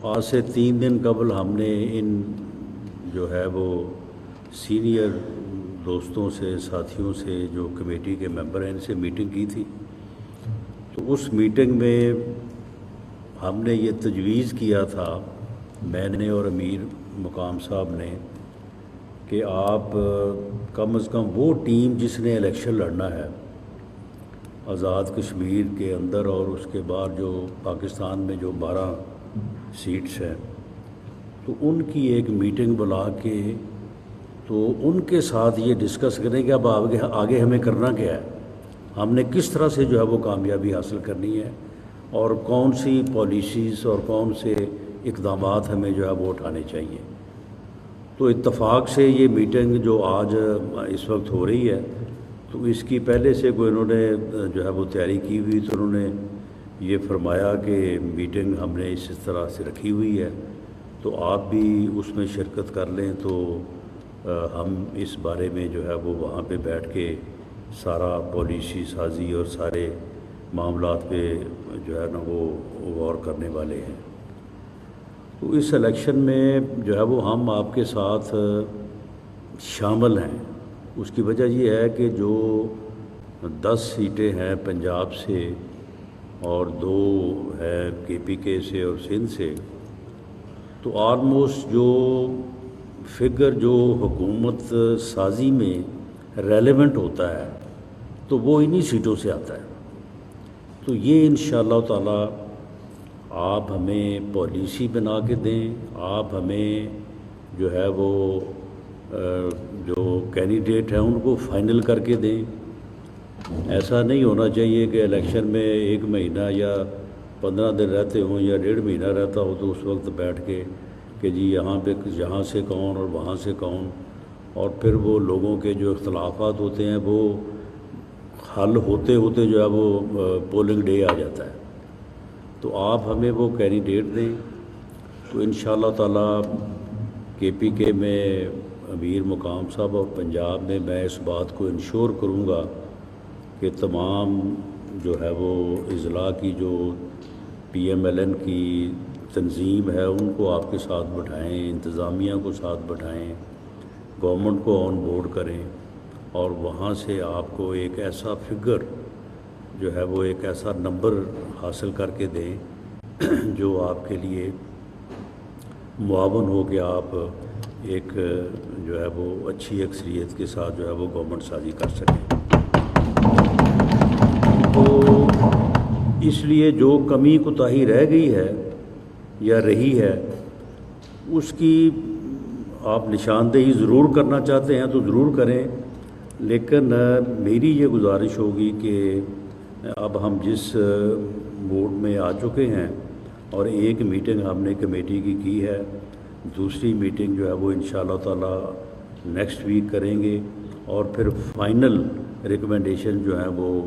آج سے 3 دن قبل ہم نے ان جو ہے وہ سینئر دوستوں سے ساتھیوں سے جو کمیٹی کے ممبر ہیں ان سے میٹنگ کی تھی۔ تو اس میٹنگ میں ہم نے یہ تجویز کیا تھا، میں نے اور امیر مقام صاحب نے، کہ آپ کم از کم وہ ٹیم جس نے الیکشن لڑنا ہے آزاد کشمیر کے اندر اور اس کے بعد جو پاکستان میں جو 12 سیٹس ہیں، تو ان کی ایک میٹنگ بلا کے تو ان کے ساتھ یہ ڈسکس کریں کہ اب آگے ہمیں کرنا کیا ہے، ہم نے کس طرح سے جو ہے وہ کامیابی حاصل کرنی ہے اور کون سی پالیسیز اور کون سے اقدامات ہمیں جو ہے وہ اٹھانے چاہیے۔ تو اتفاق سے یہ میٹنگ جو آج اس وقت ہو رہی ہے، تو اس کی پہلے سے کوئی انہوں نے جو ہے وہ تیاری کی ہوئی، تو انہوں نے یہ فرمایا کہ میٹنگ ہم نے اس طرح سے رکھی ہوئی ہے، تو آپ بھی اس میں شرکت کر لیں، تو ہم اس بارے میں جو ہے وہ وہاں پہ بیٹھ کے سارا پالیسی سازی اور سارے معاملات پہ جو ہے نا وہ غور کرنے والے ہیں۔ تو اس الیکشن میں جو ہے وہ ہم آپ کے ساتھ شامل ہیں۔ اس کی وجہ یہ ہے کہ جو 10 سیٹیں ہیں پنجاب سے اور 2 ہے KPK سے اور سندھ سے، تو آلموسٹ جو فگر جو حکومت سازی میں ریلیونٹ ہوتا ہے تو وہ انہی سیٹوں سے آتا ہے۔ تو یہ انشاءاللہ تعالی آپ ہمیں پالیسی بنا کے دیں، آپ ہمیں جو ہے وہ جو کینڈیڈیٹ ہیں ان کو فائنل کر کے دیں۔ ایسا نہیں ہونا چاہیے کہ الیکشن میں 1 مہینہ یا 15 دن رہتے ہوں یا 1.5 مہینہ رہتا ہو تو اس وقت بیٹھ کے کہ جی یہاں سے کون اور وہاں سے کون، اور پھر وہ لوگوں کے جو اختلافات ہوتے ہیں وہ حل ہوتے ہوتے جو ہے وہ پولنگ ڈے آ جاتا ہے۔ تو آپ ہمیں وہ کینڈیڈیٹ دیں، تو انشاءاللہ تعالی KPK میں امیر مقام صاحب اور پنجاب میں میں اس بات کو انشور کروں گا کہ تمام جو ہے وہ اضلاع کی جو PMLN کی تنظیم ہے ان کو آپ کے ساتھ بٹھائیں، انتظامیہ کو ساتھ بٹھائیں، گورنمنٹ کو آن بورڈ کریں، اور وہاں سے آپ کو ایک ایسا فگر جو ہے وہ ایک ایسا نمبر حاصل کر کے دیں جو آپ کے لیے معاون ہو کہ آپ ایک جو ہے وہ اچھی اکثریت کے ساتھ جو ہے وہ گورنمنٹ سازی کر سکیں۔ تو اس لیے جو کمی کوتاہی رہ گئی ہے یا رہی ہے اس کی آپ نشاندہی ضرور کرنا چاہتے ہیں تو ضرور کریں، لیکن میری یہ گزارش ہوگی کہ اب ہم جس موڈ میں آ چکے ہیں اور ایک میٹنگ ہم نے کمیٹی کی ہے، دوسری میٹنگ جو ہے وہ انشاءاللہ تعالی نیکسٹ ویک کریں گے، اور پھر فائنل ریکمنڈیشن جو ہیں وہ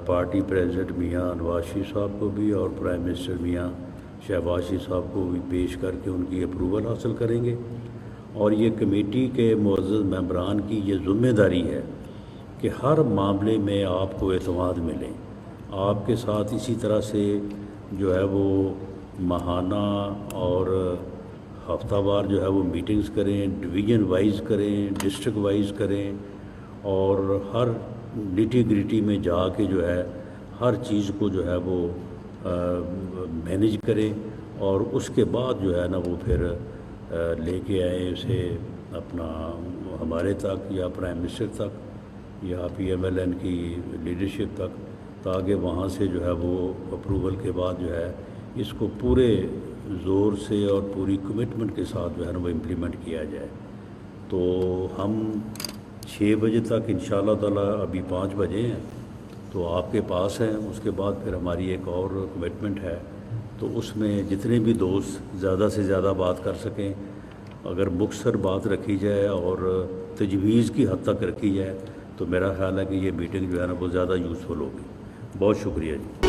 پارٹی پریزیڈنٹ میاں نواز شریف صاحب کو بھی اور پرائم منسٹر میاں شہباز شریف صاحب کو بھی پیش کر کے ان کی اپروول حاصل کریں گے۔ اور یہ کمیٹی کے معزز ممبران کی یہ ذمہ داری ہے کہ ہر معاملے میں آپ کو اعتماد ملے، آپ کے ساتھ اسی طرح سے جو ہے وہ ماہانہ اور ہفتہ وار جو ہے وہ میٹنگز کریں، ڈویژن وائز کریں، ڈسٹرکٹ وائز کریں، اور ہر نٹی گریٹی میں جا کے جو ہے ہر چیز کو جو ہے وہ مینیج کریں، اور اس کے بعد جو ہے نا وہ پھر لے کے آئیں اسے اپنا ہمارے تک یا پرائم منسٹر تک یا PMLN کی لیڈرشپ تک، تاکہ وہاں سے جو ہے وہ اپروول کے بعد جو ہے اس کو پورے زور سے اور پوری کمٹمنٹ کے ساتھ جو ہے نا وہ امپلیمنٹ کیا جائے۔ تو ہم 6 بجے تک انشاءاللہ تعالی، ابھی 5 بجے ہیں تو آپ کے پاس ہیں، اس کے بعد پھر ہماری ایک اور کمٹمنٹ ہے، تو اس میں جتنے بھی دوست زیادہ سے زیادہ بات کر سکیں، اگر مختصر بات رکھی جائے اور تجویز کی حد تک رکھی جائے تو میرا خیال ہے کہ یہ میٹنگ جو ہے نا وہ زیادہ یوزفل ہوگی۔ بہت شکریہ جی۔